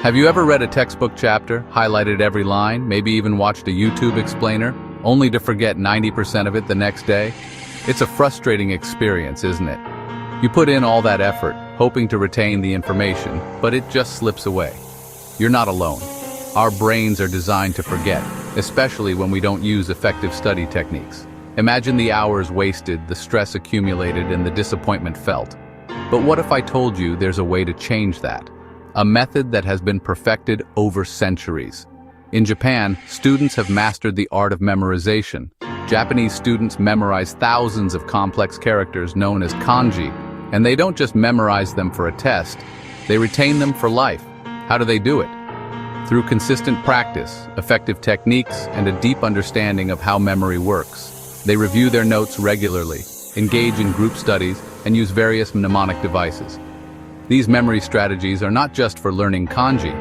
Have you ever read a textbook chapter, highlighted every line, maybe even watched a YouTube explainer, only to forget 90% of it the next day? It's a frustrating experience, isn't it? You put in all that effort, hoping to retain the information, but it just slips away. You're not alone. Our brains are designed to forget, especially when we don't use effective study techniques. Imagine the hours wasted, the stress accumulated, and the disappointment felt. But what if I told you there's a way to change that? A method that has been perfected over centuries. In Japan, students have mastered the art of memorization. Japanese students memorize thousands of complex characters known as kanji, and they don't just memorize them for a test, they retain them for life. How do they do it? Through consistent practice, effective techniques, and a deep understanding of how memory works. They review their notes regularly, engage in group studies, and use various mnemonic devices. These memory strategies are not just for learning kanji,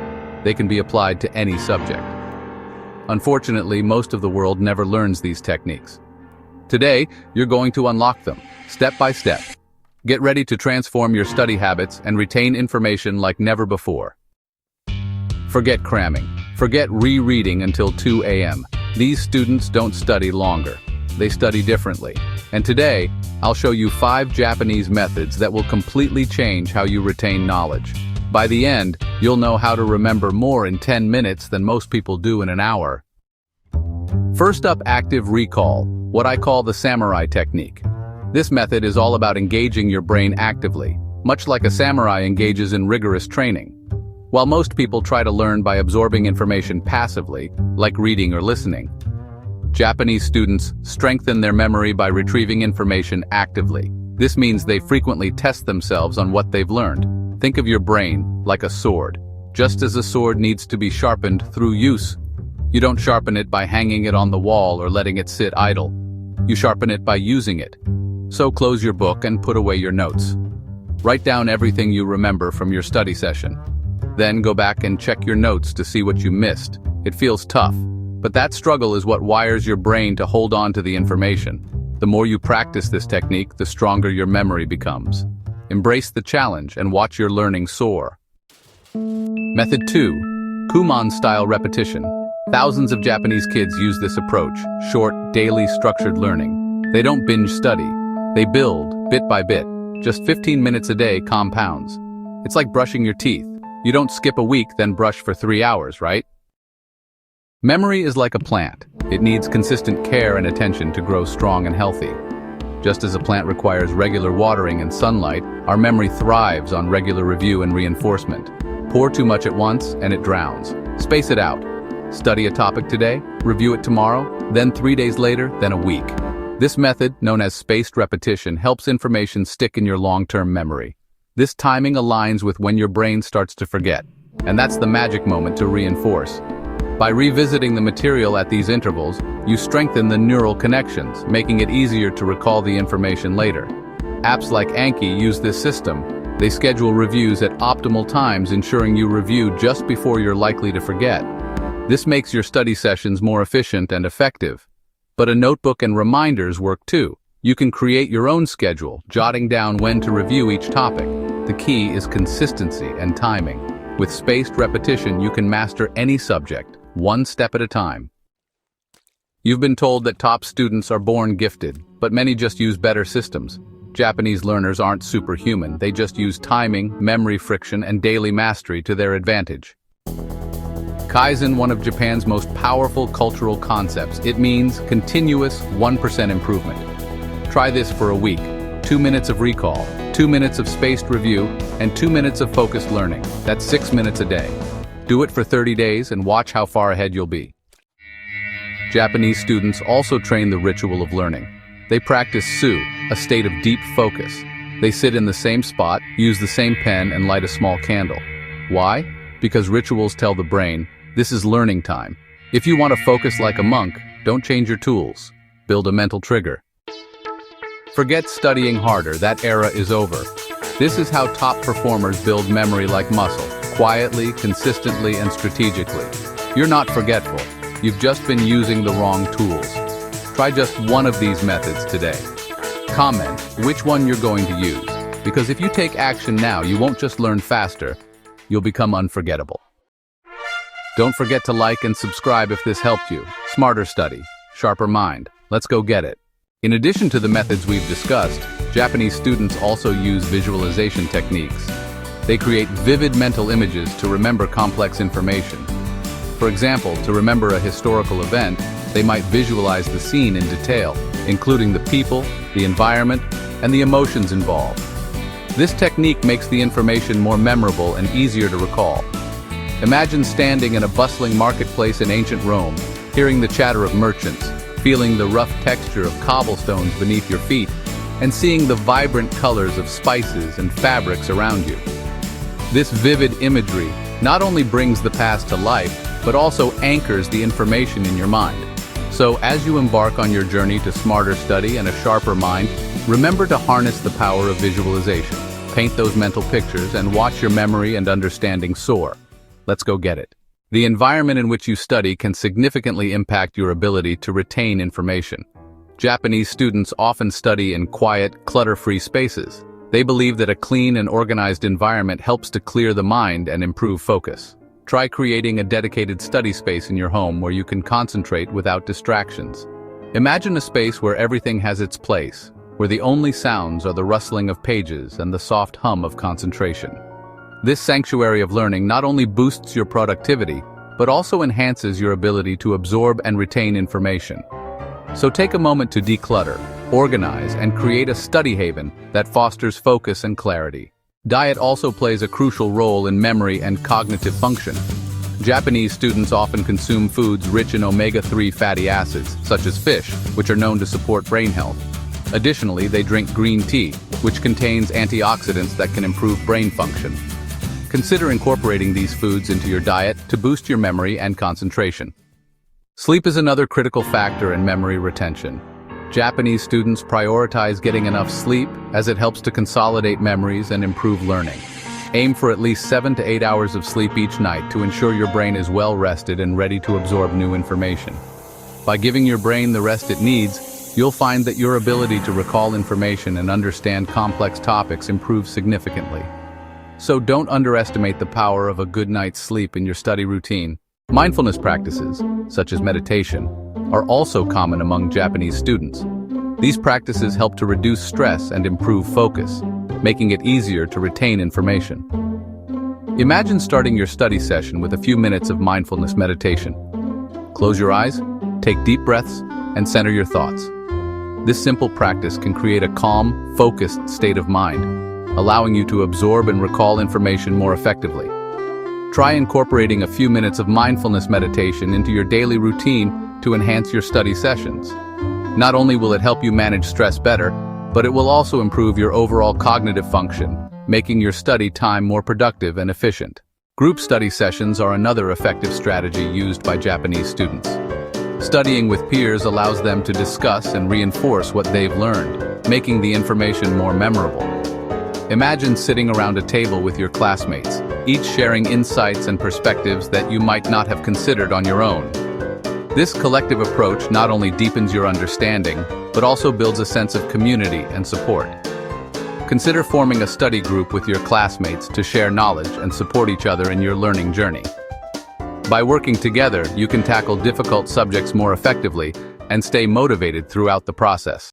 they can be applied to any subject. Unfortunately, most of the world never learns these techniques. Today, you're going to unlock them, step by step. Get ready to transform your study habits and retain information like never before. Forget cramming. Forget rereading until 2 a.m. These students don't study longer. They study differently. And today, I'll show you 5 Japanese methods that will completely change how you retain knowledge. By the end, you'll know how to remember more in 10 minutes than most people do in an hour. First up, active recall, what I call the samurai technique. This method is all about engaging your brain actively, much like a samurai engages in rigorous training. While most people try to learn by absorbing information passively, like reading or listening, Japanese students strengthen their memory by retrieving information actively. This means they frequently test themselves on what they've learned. Think of your brain like a sword. Just as a sword needs to be sharpened through use, you don't sharpen it by hanging it on the wall or letting it sit idle. You sharpen it by using it. So close your book and put away your notes. Write down everything you remember from your study session. Then go back and check your notes to see what you missed. It feels tough, but that struggle is what wires your brain to hold on to the information. The more you practice this technique, the stronger your memory becomes. Embrace the challenge and watch your learning soar. Method 2. Kumon-style repetition. Thousands of Japanese kids use this approach, short, daily, structured learning. They don't binge study. They build, bit by bit. Just 15 minutes a day compounds. It's like brushing your teeth. You don't skip a week, then brush for 3 hours, right? Memory is like a plant. It needs consistent care and attention to grow strong and healthy. Just as a plant requires regular watering and sunlight, our memory thrives on regular review and reinforcement. Pour too much at once, and it drowns. Space it out. Study a topic today, review it tomorrow, then 3 days later, then a week. This method, known as spaced repetition, helps information stick in your long-term memory. This timing aligns with when your brain starts to forget, and that's the magic moment to reinforce. By revisiting the material at these intervals, you strengthen the neural connections, making it easier to recall the information later. Apps like Anki use this system. They schedule reviews at optimal times, ensuring you review just before you're likely to forget. This makes your study sessions more efficient and effective. But a notebook and reminders work too. You can create your own schedule, jotting down when to review each topic. The key is consistency and timing. With spaced repetition, you can master any subject, one step at a time. You've been told that top students are born gifted, but many just use better systems. Japanese learners aren't superhuman, they just use timing, memory friction, and daily mastery to their advantage. Kaizen, one of Japan's most powerful cultural concepts. It means continuous 1% improvement. Try this for a week. 2 minutes of recall, 2 minutes of spaced review, and 2 minutes of focused learning. That's 6 minutes a day. Do it for 30 days and watch how far ahead you'll be. Japanese students also train the ritual of learning. They practice su, a state of deep focus. They sit in the same spot, use the same pen, and light a small candle. Why? Because rituals tell the brain, this is learning time. If you want to focus like a monk, don't change your tools. Build a mental trigger. Forget studying harder, that era is over. This is how top performers build memory like muscle, quietly, consistently, and strategically. You're not forgetful, you've just been using the wrong tools. Try just one of these methods today. Comment which one you're going to use, because if you take action now, you won't just learn faster, you'll become unforgettable. Don't forget to like and subscribe if this helped you. Smarter study, sharper mind. Let's go get it. In addition to the methods we've discussed, Japanese students also use visualization techniques. They create vivid mental images to remember complex information. For example, to remember a historical event, they might visualize the scene in detail, including the people, the environment, and the emotions involved. This technique makes the information more memorable and easier to recall. Imagine standing in a bustling marketplace in ancient Rome, hearing the chatter of merchants, feeling the rough texture of cobblestones beneath your feet, and seeing the vibrant colors of spices and fabrics around you. This vivid imagery not only brings the past to life, but also anchors the information in your mind. So, as you embark on your journey to smarter study and a sharper mind, remember to harness the power of visualization. Paint those mental pictures and watch your memory and understanding soar. Let's go get it. The environment in which you study can significantly impact your ability to retain information. Japanese students often study in quiet, clutter-free spaces. They believe that a clean and organized environment helps to clear the mind and improve focus. Try creating a dedicated study space in your home where you can concentrate without distractions. Imagine a space where everything has its place, where the only sounds are the rustling of pages and the soft hum of concentration. This sanctuary of learning not only boosts your productivity, but also enhances your ability to absorb and retain information. So take a moment to declutter, organize, and create a study haven that fosters focus and clarity. Diet also plays a crucial role in memory and cognitive function. Japanese students often consume foods rich in omega-3 fatty acids, such as fish, which are known to support brain health. Additionally, they drink green tea, which contains antioxidants that can improve brain function. Consider incorporating these foods into your diet to boost your memory and concentration. Sleep is another critical factor in memory retention. Japanese students prioritize getting enough sleep as it helps to consolidate memories and improve learning. Aim for at least 7 to 8 hours of sleep each night to ensure your brain is well rested and ready to absorb new information. By giving your brain the rest it needs, you'll find that your ability to recall information and understand complex topics improves significantly. So don't underestimate the power of a good night's sleep in your study routine. Mindfulness practices, such as meditation, are also common among Japanese students. These practices help to reduce stress and improve focus, making it easier to retain information. Imagine starting your study session with a few minutes of mindfulness meditation. Close your eyes, take deep breaths, and center your thoughts. This simple practice can create a calm, focused state of mind, allowing you to absorb and recall information more effectively. Try incorporating a few minutes of mindfulness meditation into your daily routine to enhance your study sessions. Not only will it help you manage stress better, but it will also improve your overall cognitive function, making your study time more productive and efficient. Group study sessions are another effective strategy used by Japanese students. Studying with peers allows them to discuss and reinforce what they've learned, making the information more memorable. Imagine sitting around a table with your classmates, each sharing insights and perspectives that you might not have considered on your own. This collective approach not only deepens your understanding, but also builds a sense of community and support. Consider forming a study group with your classmates to share knowledge and support each other in your learning journey. By working together, you can tackle difficult subjects more effectively and stay motivated throughout the process.